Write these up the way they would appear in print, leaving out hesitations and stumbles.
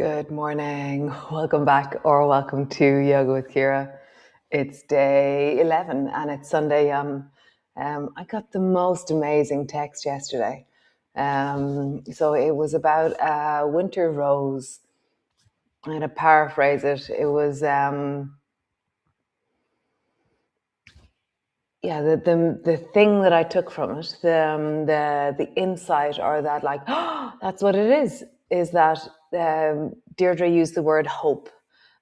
Good morning. Welcome back or welcome to Yoga with Ciara. It's day 11 and it's Sunday Yum. I got the most amazing text yesterday. So it was about a winter rose. I'm going to paraphrase it. It was, the thing that I took from it, the insight, or that like, oh, that's what it is that Deirdre used the word hope.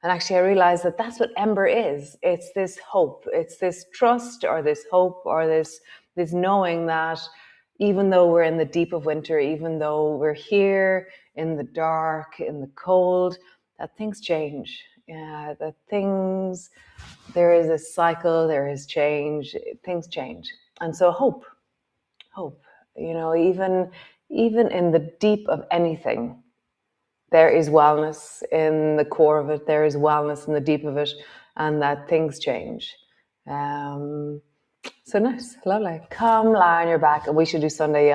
And actually I realized that that's what Ember is. It's this hope, it's this trust or this hope or this knowing that even though we're in the deep of winter, even though we're here in the dark, in the cold, that things change. Yeah, that there is a cycle, there is change, things change. And so hope, even in the deep of anything, there is wellness in the core of it, there is wellness in the deep of it, and that things change. So nice, lovely. Come lie on your back, and we should do Sunday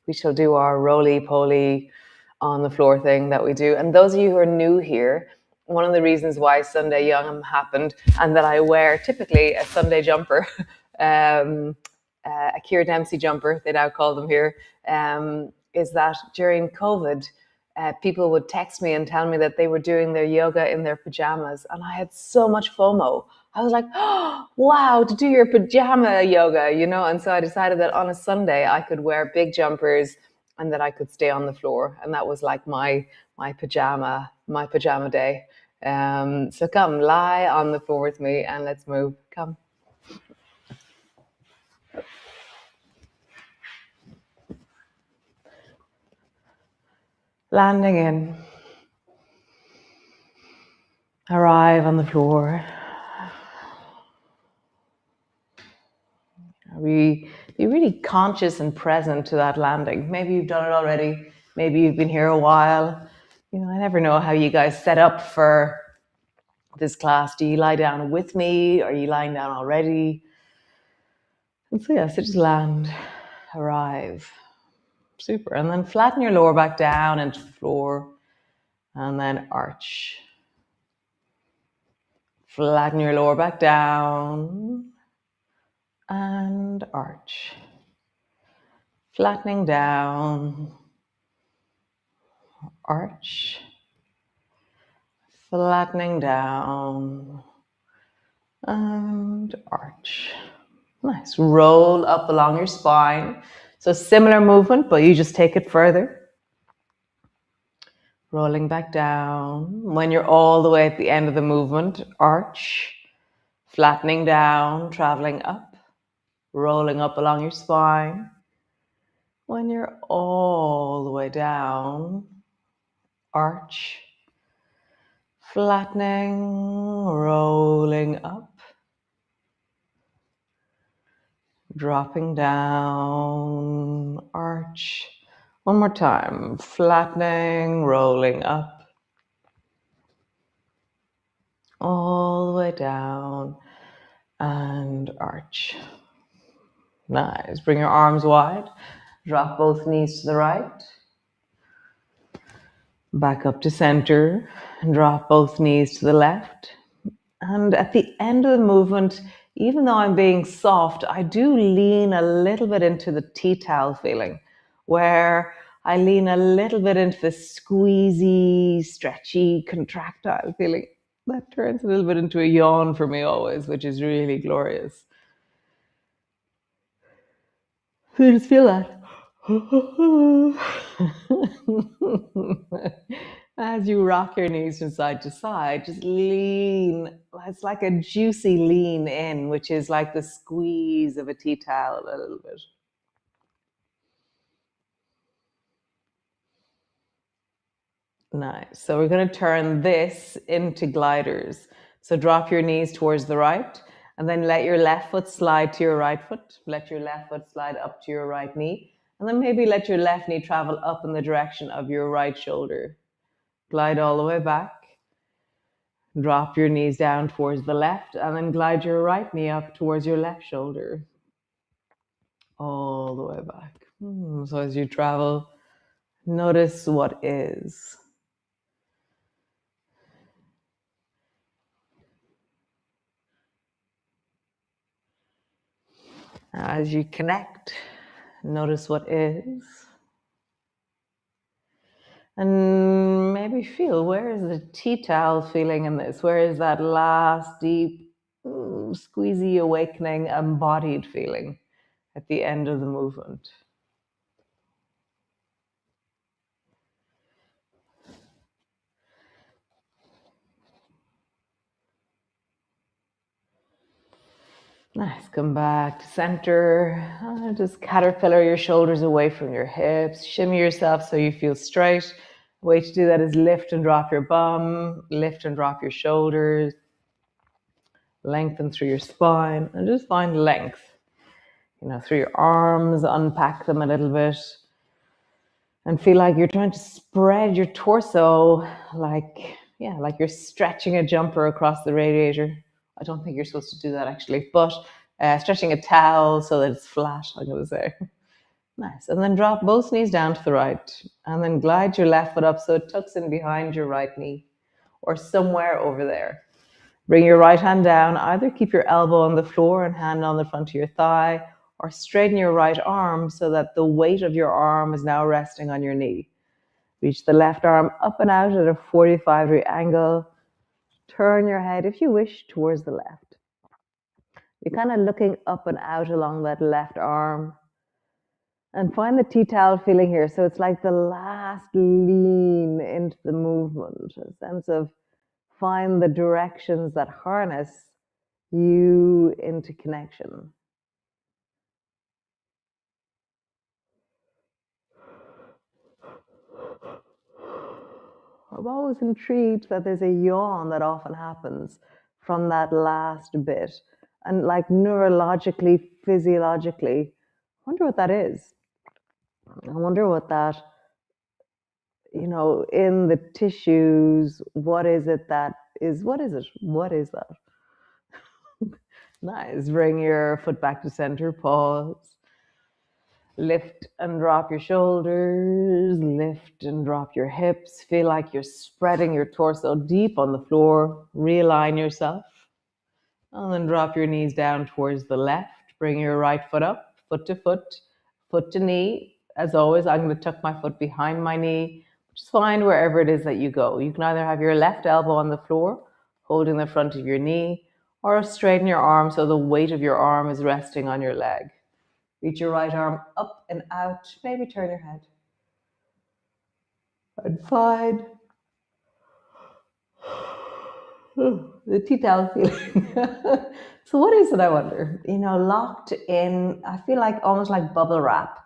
we shall do our roly-poly on the floor thing that we do. And those of you who are new here, one of the reasons why Sunday Yum happened and that I wear typically a Sunday jumper, a Ciara Dempsey jumper, they now call them here, is that during COVID, people would text me and tell me that they were doing their yoga in their pajamas. And I had so much FOMO. I was like, oh, wow, to do your pajama yoga, And so I decided that on a Sunday I could wear big jumpers and that I could stay on the floor. And that was like my pajama day. So come, lie on the floor with me and let's move. Come. Landing in. Arrive on the floor. Be really conscious and present to that landing. Maybe you've done it already. Maybe you've been here a while. I never know how you guys set up for this class. Do you lie down with me? Are you lying down already? And so just land, arrive. Super. And then flatten your lower back down into the floor and then arch. Flatten your lower back down and arch. Flattening down, arch. Flattening down and arch. Nice. Roll up along your spine. So similar movement, but you just take it further. Rolling back down. When you're all the way at the end of the movement, arch. Flattening down, traveling up. Rolling up along your spine. When you're all the way down, arch. Flattening, rolling up. Dropping down, arch. One more time. Flattening, rolling up. All the way down and arch. Nice. Bring your arms wide. Drop both knees to the right. Back up to center. Drop both knees to the left. And at the end of the movement, even though I'm being soft, I do lean a little bit into the tea towel feeling, where I lean a little bit into the squeezy, stretchy, contractile feeling. That turns a little bit into a yawn for me always, which is really glorious. So just feel that. As you rock your knees from side to side, just lean. It's like a juicy lean in, which is like the squeeze of a tea towel a little bit. Nice. So we're going to turn this into gliders. So drop your knees towards the right and then let your left foot slide to your right foot. Let your left foot slide up to your right knee. And then maybe let your left knee travel up in the direction of your right shoulder. Glide all the way back. Drop your knees down towards the left and then glide your right knee up towards your left shoulder. All the way back. So as you travel, notice what is. As you connect, notice what is. And maybe feel, where is the tea towel feeling in this? Where is that last deep, squeezy, awakening, embodied feeling at the end of the movement? Nice. Come back to center. Just caterpillar your shoulders away from your hips. Shimmy yourself so you feel straight. The way to do that is lift and drop your bum, lift and drop your shoulders, lengthen through your spine, and just find length. Through your arms, unpack them a little bit, and feel like you're trying to spread your torso like you're stretching a jumper across the radiator. I don't think you're supposed to do that actually, but stretching a towel so that it's flat, I'm going to say. Nice. And then drop both knees down to the right, and then glide your left foot up so it tucks in behind your right knee or somewhere over there. Bring your right hand down. Either keep your elbow on the floor and hand on the front of your thigh, or straighten your right arm so that the weight of your arm is now resting on your knee. Reach the left arm up and out at a 45-degree angle. Turn your head, if you wish, towards the left. You're kind of looking up and out along that left arm. And find the tea towel feeling here. So it's like the last lean into the movement, a sense of find the directions that harness you into connection. I'm always intrigued that there's a yawn that often happens from that last bit. And like neurologically, physiologically, I wonder what that is. I wonder what that, in the tissues, what is it that is, what is it? What is that? Nice. Bring your foot back to center, pause. Lift and drop your shoulders, lift and drop your hips. Feel like you're spreading your torso deep on the floor. Realign yourself. And then drop your knees down towards the left. Bring your right foot up, foot to knee. As always, I'm going to tuck my foot behind my knee. Just find wherever it is that you go. You can either have your left elbow on the floor, holding the front of your knee, or straighten your arm so the weight of your arm is resting on your leg. Reach your right arm up and out. Maybe turn your head. And find the tea towel feeling. So what is it, I wonder? Locked in, I feel like almost like bubble wrap.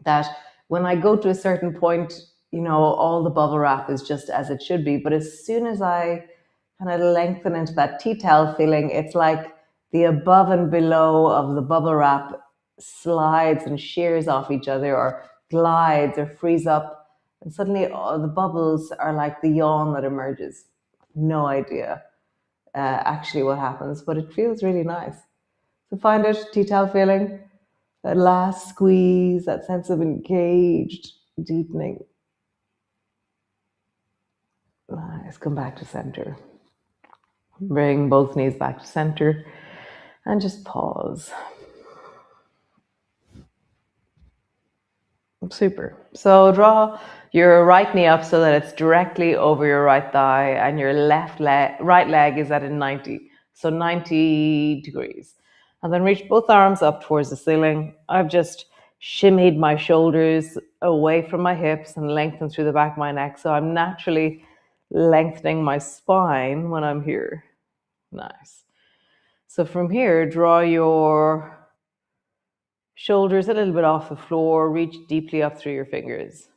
That when I go to a certain point, all the bubble wrap is just as it should be. But as soon as I kind of lengthen into that tea towel feeling, it's like the above and below of the bubble wrap slides and shears off each other, or glides or frees up, and suddenly the bubbles are like the yawn that emerges. No idea actually what happens, but it feels really nice. So find it, tea towel feeling, that last squeeze, that sense of engaged deepening. Nice. Come back to center. Bring both knees back to center and just pause. Super. So draw your right knee up so that it's directly over your right thigh, and your right leg is at a 90. So 90 degrees. And then reach both arms up towards the ceiling. I've just shimmied my shoulders away from my hips and lengthened through the back of my neck. So I'm naturally lengthening my spine when I'm here. Nice. So from here, draw your shoulders a little bit off the floor, reach deeply up through your fingers.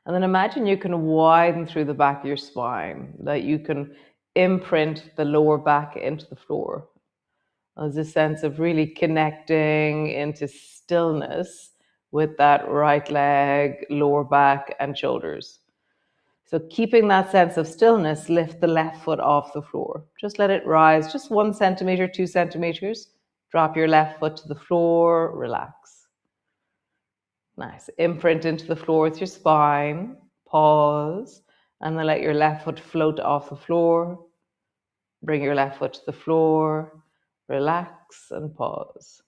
And then imagine you can widen through the back of your spine, that you can imprint the lower back into the floor. There's a sense of really connecting into stillness with that right leg, lower back, and shoulders. So keeping that sense of stillness, lift the left foot off the floor. Just let it rise, just 1 centimeter, 2 centimeters. Drop your left foot to the floor, relax. Nice. Imprint into the floor with your spine, pause, and then let your left foot float off the floor. Bring your left foot to the floor, Relax and pause.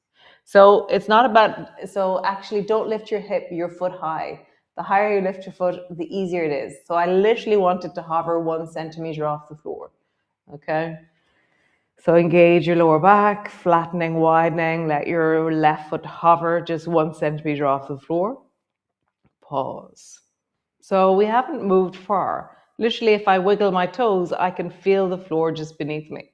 So it's not about, so actually don't lift your foot high. The higher you lift your foot, the easier it is. So I literally want it to hover 1 centimeter off the floor. Okay. So engage your lower back, flattening, widening, let your left foot hover just 1 centimeter off the floor. Pause. So we haven't moved far. Literally, if I wiggle my toes, I can feel the floor just beneath me.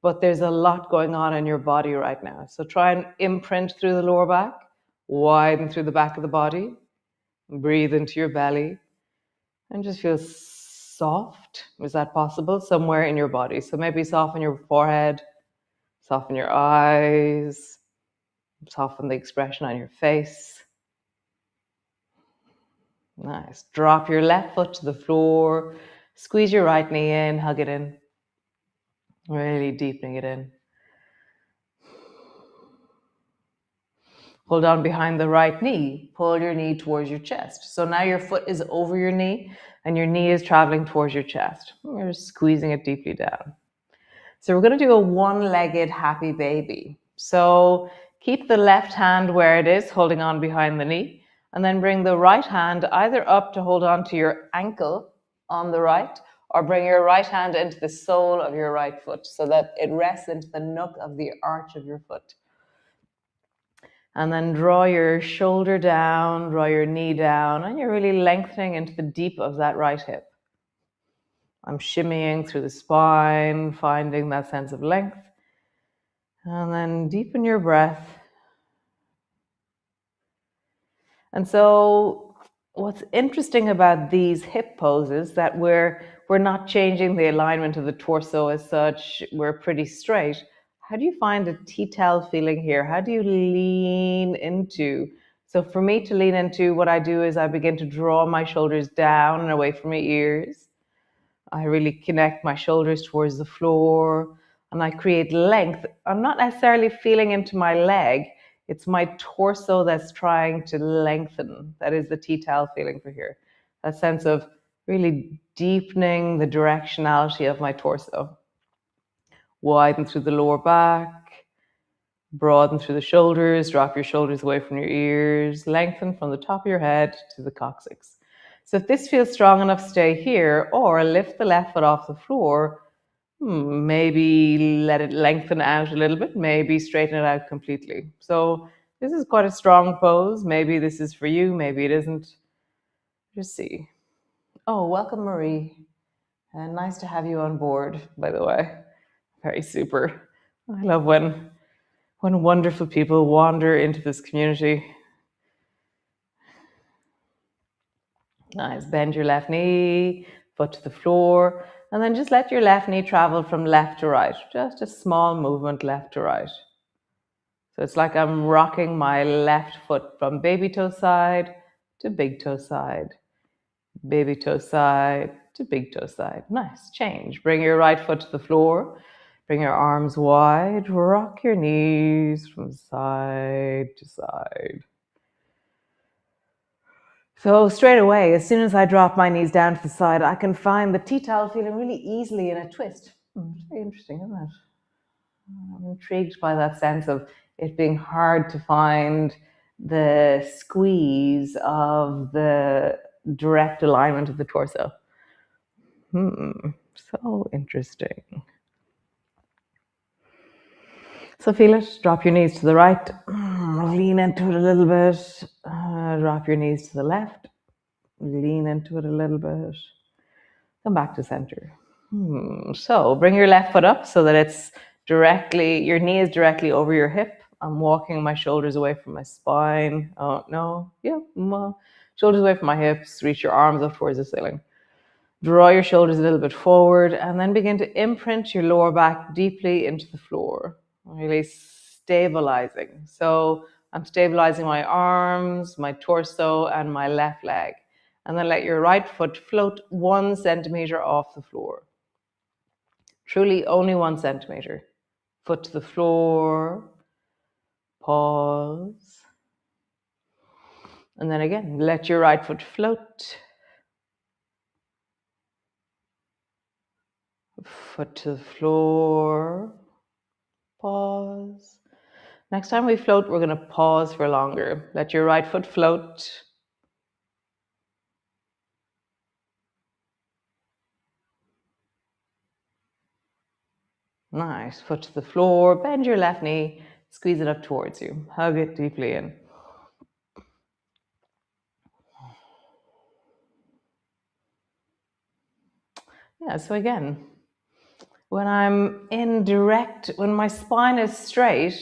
But there's a lot going on in your body right now. So try and imprint through the lower back, widen through the back of the body, breathe into your belly, and just feel soft. Is that possible? Somewhere in your body. So maybe soften your forehead, soften your eyes, soften the expression on your face. Nice. Drop your left foot to the floor. Squeeze your right knee in, hug it in. Really deepening it in. Hold on behind the right knee. Pull your knee towards your chest. So now your foot is over your knee and your knee is traveling towards your chest. We're squeezing it deeply down. So we're going to do a one-legged happy baby. So keep the left hand where it is, holding on behind the knee, and then bring the right hand either up to hold on to your ankle on the right, or bring your right hand into the sole of your right foot so that it rests into the nook of the arch of your foot. And then draw your shoulder down, draw your knee down, and you're really lengthening into the deep of that right hip. I'm shimmying through the spine, finding that sense of length. And then deepen your breath. And so what's interesting about these hip poses that we're not changing the alignment of the torso as such. We're pretty straight. How do you find a T-tail feeling here? How do you lean into? So for me to lean into, what I do is I begin to draw my shoulders down and away from my ears. I really connect my shoulders towards the floor and I create length. I'm not necessarily feeling into my leg. It's my torso that's trying to lengthen. That is the T-tail feeling for here. That sense of really deepening the directionality of my torso. Widen through the lower back, broaden through the shoulders, drop your shoulders away from your ears, lengthen from the top of your head to the coccyx. So if this feels strong enough, stay here, or lift the left foot off the floor. Maybe let it lengthen out a little bit, maybe straighten it out completely. So this is quite a strong pose. Maybe this is for you, maybe it isn't. Just see. Oh, welcome, Marie. And nice to have you on board, by the way. Very super. I love when wonderful people wander into this community. Nice. Bend your left knee, foot to the floor, and then just let your left knee travel from left to right. Just a small movement left to right. So it's like I'm rocking my left foot from baby toe side to big toe side. Baby toe side to big toe side. Nice. Change. Bring your right foot to the floor. Bring your arms wide. Rock your knees from side to side. So straight away, as soon as I drop my knees down to the side, I can find the T-tail feeling really easily in a twist. It's very interesting, isn't it? I'm intrigued by that sense of it being hard to find the squeeze of the direct alignment of the torso. So interesting. So feel it. Drop your knees to the right. Lean into it a little bit. Drop your knees to the left. Lean into it a little bit. Come back to center. So bring your left foot up so that it's directly, your knee is directly over your hip. I'm walking my shoulders away from my spine. Oh, no. Yeah. Shoulders away from my hips. Reach your arms up towards the ceiling. Draw your shoulders a little bit forward and then begin to imprint your lower back deeply into the floor. Really stabilizing. So I'm stabilizing my arms, my torso, and my left leg. And then let your right foot float 1 centimeter off the floor. Truly only 1 centimeter. Foot to the floor. Pause. And then again, let your right foot float. Foot to the floor. Pause. Next time we float, we're going to pause for longer. Let your right foot float. Nice. Foot to the floor. Bend your left knee. Squeeze it up towards you. Hug it deeply in. Yeah, so again, when I'm in direct, when my spine is straight,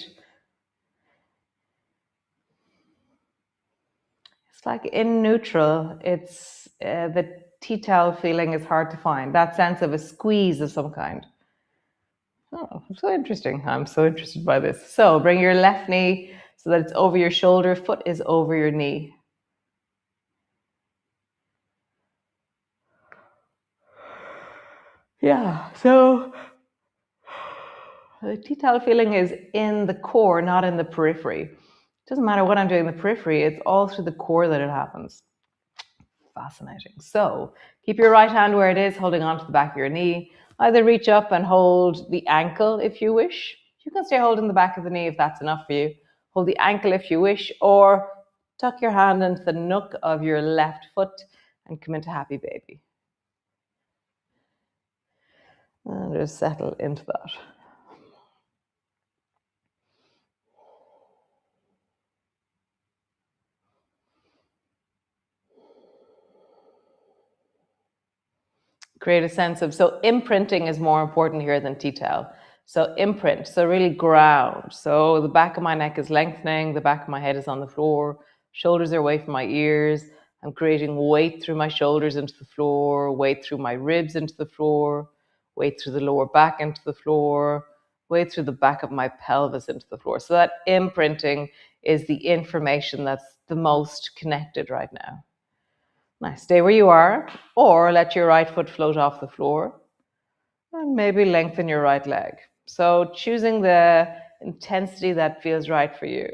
it's like in neutral. It's the T-towel feeling is hard to find. That sense of a squeeze of some kind. Oh, so interesting. I'm so interested by this. So bring your left knee so that it's over your shoulder. Foot is over your knee. Yeah, so the T-towel feeling is in the core, not in the periphery. It doesn't matter what I'm doing in the periphery, it's all through the core that it happens. Fascinating. So keep your right hand where it is, holding onto the back of your knee. Either reach up and hold the ankle if you wish. You can stay holding the back of the knee if that's enough for you. Hold the ankle if you wish, or tuck your hand into the nook of your left foot and come into happy baby. And just settle into that. Create a sense of, so imprinting is more important here than T-towel. So imprint, so really ground. So the back of my neck is lengthening, the back of my head is on the floor, shoulders are away from my ears. I'm creating weight through my shoulders into the floor, weight through my ribs into the floor, weight through the lower back into the floor, weight through the back of my pelvis into the floor. So that imprinting is the information that's the most connected right now. Nice. Stay where you are, or let your right foot float off the floor, and maybe lengthen your right leg. So choosing the intensity that feels right for you.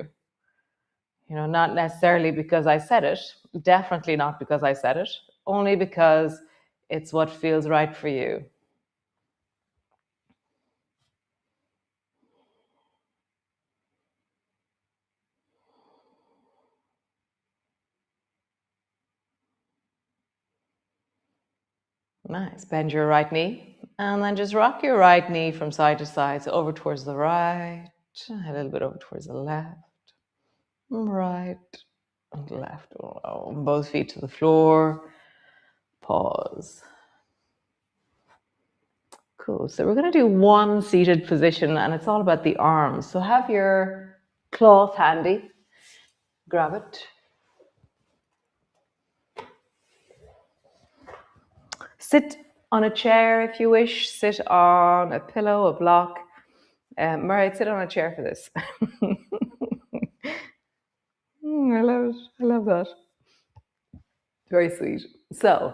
You know, not necessarily because I said it, definitely not because I said it, only because it's what feels right for you. Nice. Bend your right knee, and then just rock your right knee from side to side. So over towards the right, a little bit over towards the left, right, and left. Both feet to the floor. Pause. Cool. So we're going to do one seated position, and it's all about the arms. So have your cloth handy. Grab it. Sit on a chair if you wish. Sit on a pillow, a block. Murray, sit on a chair for this. I love it. I love that. Very sweet. So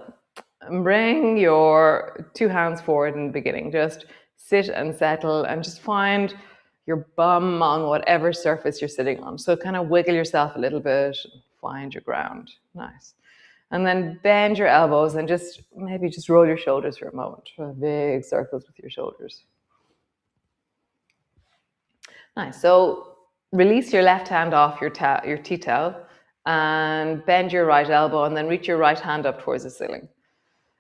bring your two hands forward in the beginning. Just sit and settle and just find your bum on whatever surface you're sitting on. So kind of wiggle yourself a little bit and find your ground. Nice. And then bend your elbows and just maybe just roll your shoulders for a moment. Big circles with your shoulders. Nice. So release your left hand off your T-towel and bend your right elbow and then reach your right hand up towards the ceiling.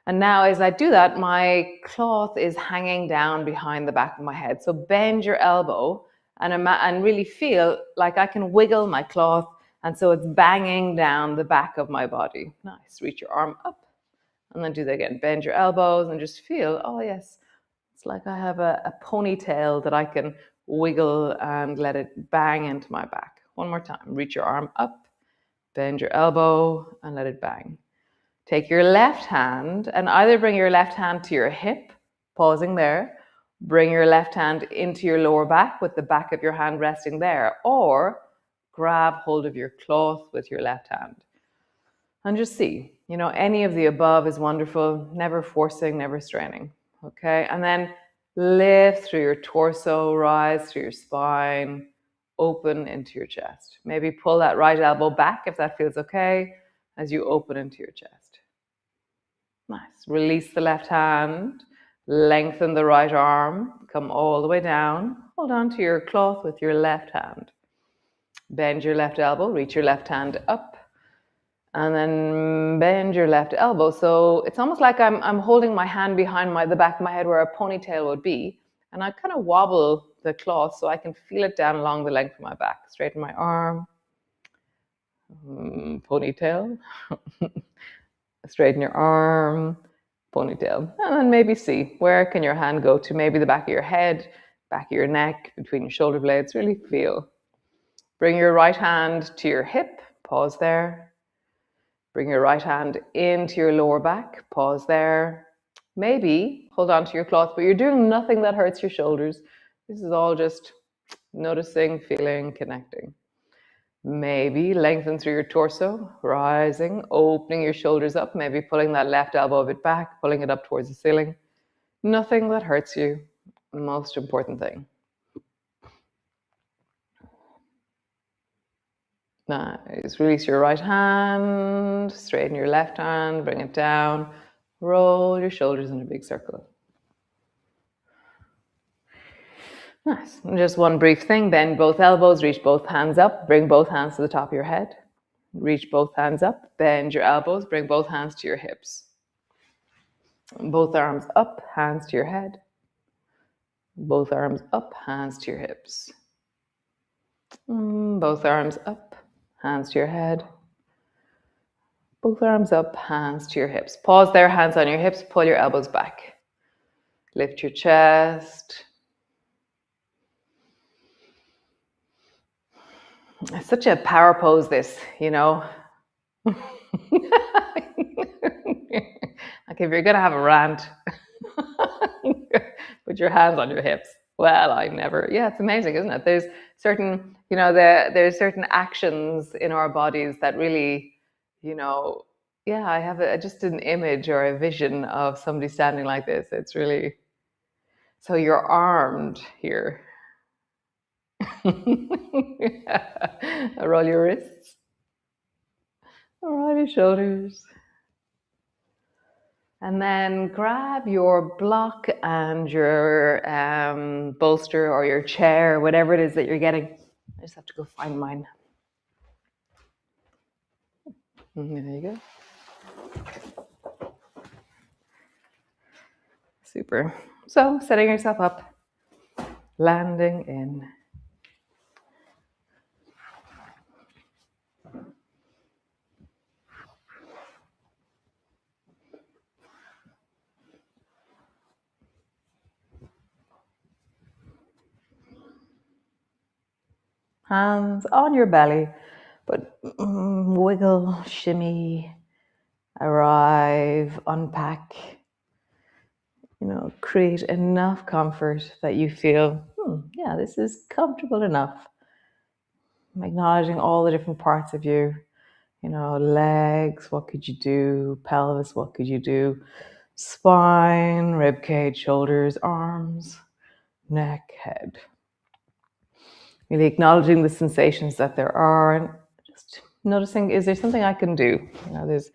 And now as I do that, my cloth is hanging down behind the back of my head. So bend your elbow and really feel like I can wiggle my cloth. And so it's banging down the back of my body. Nice. Reach your arm up and then do that again. Bend your elbows and just feel, oh yes, it's like I have a ponytail that I can wiggle and let it bang into my back. One more time. Reach your arm up, bend your elbow and let it bang. Take your left hand and either bring your left hand to your hip, pausing there, bring your left hand into your lower back with the back of your hand resting there, or grab hold of your cloth with your left hand. And just see, you know, any of the above is wonderful, never forcing, never straining, okay? And then lift through your torso, rise through your spine, open into your chest. Maybe pull that right elbow back if that feels okay as you open into your chest. Nice. Release the left hand, lengthen the right arm, Come all the way down. Hold on to your cloth with your left hand. Bend your left elbow, reach your left hand up, and then bend your left elbow. So it's almost like I'm holding my hand behind the back of my head where a ponytail would be. And I kind of wobble the cloth so I can feel it down along the length of my back. Straighten my arm, ponytail. Straighten your arm, ponytail. And then maybe see, where can your hand go to? Maybe the back of your head, back of your neck, between your shoulder blades. Really feel. Bring your right hand to your hip. Pause there. Bring your right hand into your lower back. Pause there. Maybe hold on to your cloth, but you're doing nothing that hurts your shoulders. This is all just noticing, feeling, connecting. Maybe lengthen through your torso, rising, opening your shoulders up, maybe pulling that left elbow a bit back, pulling it up towards the ceiling. Nothing that hurts you. The most important thing. Nice. Release your right hand, straighten your left hand, bring it down, roll your shoulders in a big circle. Nice. And just one brief thing, bend both elbows, reach both hands up, bring both hands to the top of your head. Reach both hands up, bend your elbows, bring both hands to your hips. Both arms up, hands to your head. Both arms up, hands to your hips. Both arms up, hands to your head. Both arms up, hands to your hips. Pause there, hands on your hips, pull your elbows back. Lift your chest. It's such a power pose, this, you know. Like if you're going to have a rant, put your hands on your hips. Well, I never. Yeah, it's amazing, isn't it? There's certain, you know, there's certain actions in our bodies that really, you know, yeah, I have just an image or a vision of somebody standing like this. It's really, so you're armed here. Roll your wrists. Roll your shoulders. And then grab your block and your bolster or your chair, whatever it is that you're getting. I just have to go find mine. There you go. Super. So setting yourself up, landing in. Hands on your belly, but wiggle, shimmy, arrive, unpack. You know, create enough comfort that you feel, yeah, this is comfortable enough. I'm acknowledging all the different parts of you. You know, legs, what could you do? Pelvis, what could you do? Spine, rib cage, shoulders, arms, neck, head. Really acknowledging the sensations that there are and just noticing, is there something I can do? You know, there's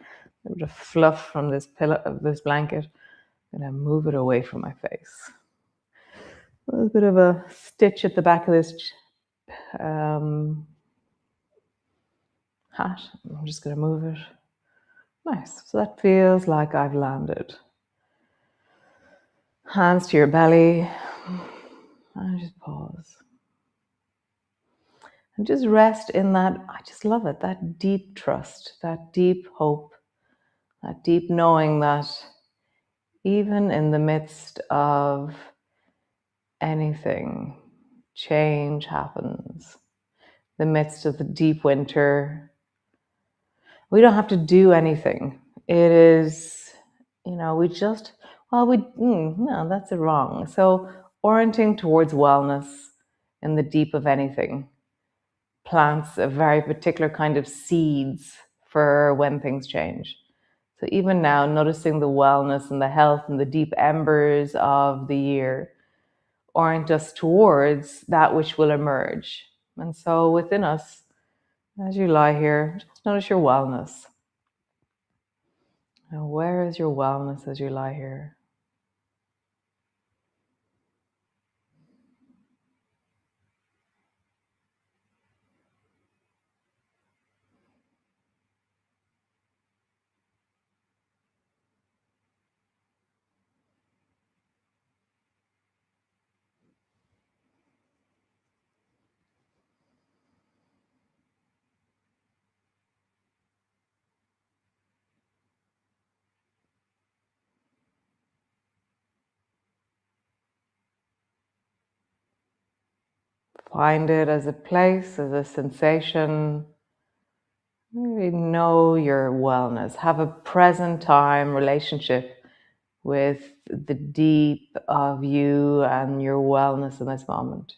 a bit of fluff from this pillow, this blanket. I'm going to move it away from my face. A little bit of a stitch at the back of this hat. I'm just going to move it. Nice. So that feels like I've landed. Hands to your belly. And just pause. And just rest in that, I just love it, that deep trust, that deep hope, that deep knowing that even in the midst of anything, change happens. The midst of the deep winter, we don't have to do anything. It is, you know, we just, no, that's wrong. So orienting towards wellness in the deep of anything plants a very particular kind of seeds for when things change. So even now, noticing the wellness and the health and the deep embers of the year orient us towards that which will emerge. And so within us, as you lie here, just notice your wellness. Now, where is your wellness as you lie here? Find it as a place, as a sensation. Really know your wellness. Have a present time relationship with the deep of you and your wellness in this moment.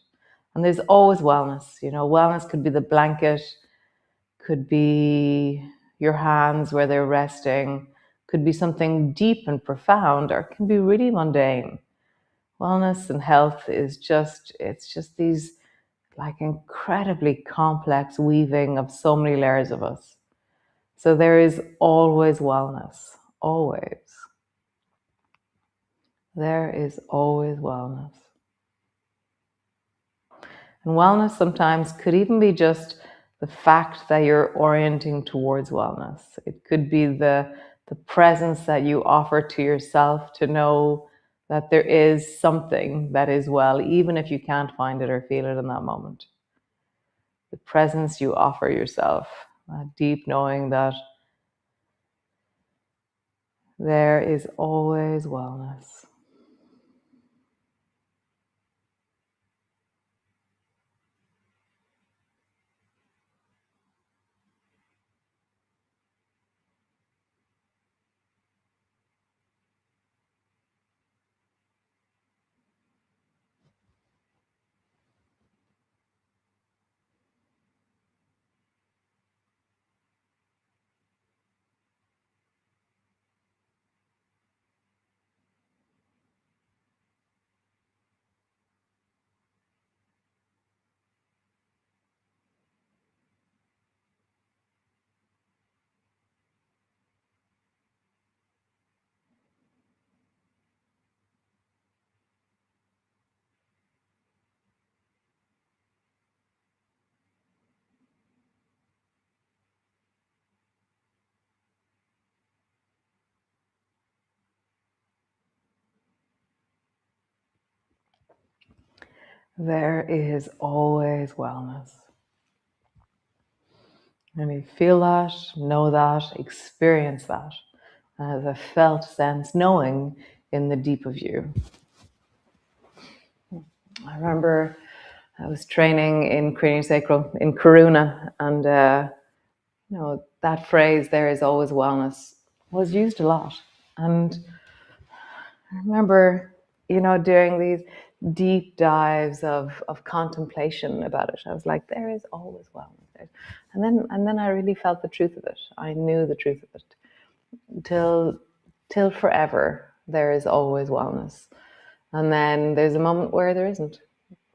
And there's always wellness. Wellness could be the blanket, could be your hands where they're resting, could be something deep and profound, or it can be really mundane. Wellness and health it's just these like incredibly complex weaving of so many layers of us. So there is always wellness, always. There is always wellness. And wellness sometimes could even be just the fact that you're orienting towards wellness. It could be the presence that you offer to yourself to know that there is something that is well, even if you can't find it or feel it in that moment. The presence you offer yourself, that deep knowing that there is always wellness. There is always wellness. And you feel that, know that, experience that as a felt sense, knowing in the deep of you. I remember I was training in craniosacral in Karuna, and that phrase, "there is always wellness," was used a lot. And I remember, doing these deep dives of contemplation about it. I was like, there is always wellness. And then I really felt the truth of it. I knew the truth of it. Till forever, there is always wellness. And then there's a moment where there isn't,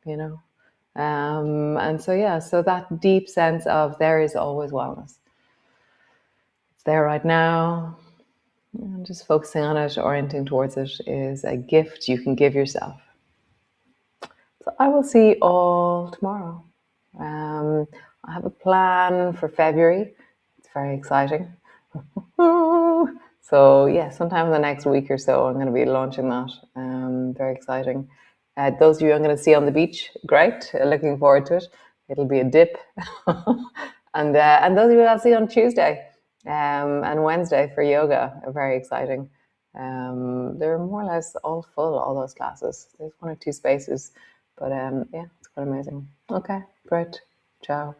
and so that deep sense of there is always wellness. It's there right now. And just focusing on it, orienting towards it, is a gift you can give yourself. So I will see you all tomorrow. I have a plan for February. It's very exciting. So yeah, sometime in the next week or so, I'm going to be launching that. Very exciting. Those of you I'm going to see on the beach, great. Looking forward to it. It'll be a dip. And those of you I'll see on Tuesday and Wednesday for yoga, very exciting. They're more or less all full, all those classes. There's one or two spaces, but yeah, it's quite amazing. Okay, great. Ciao.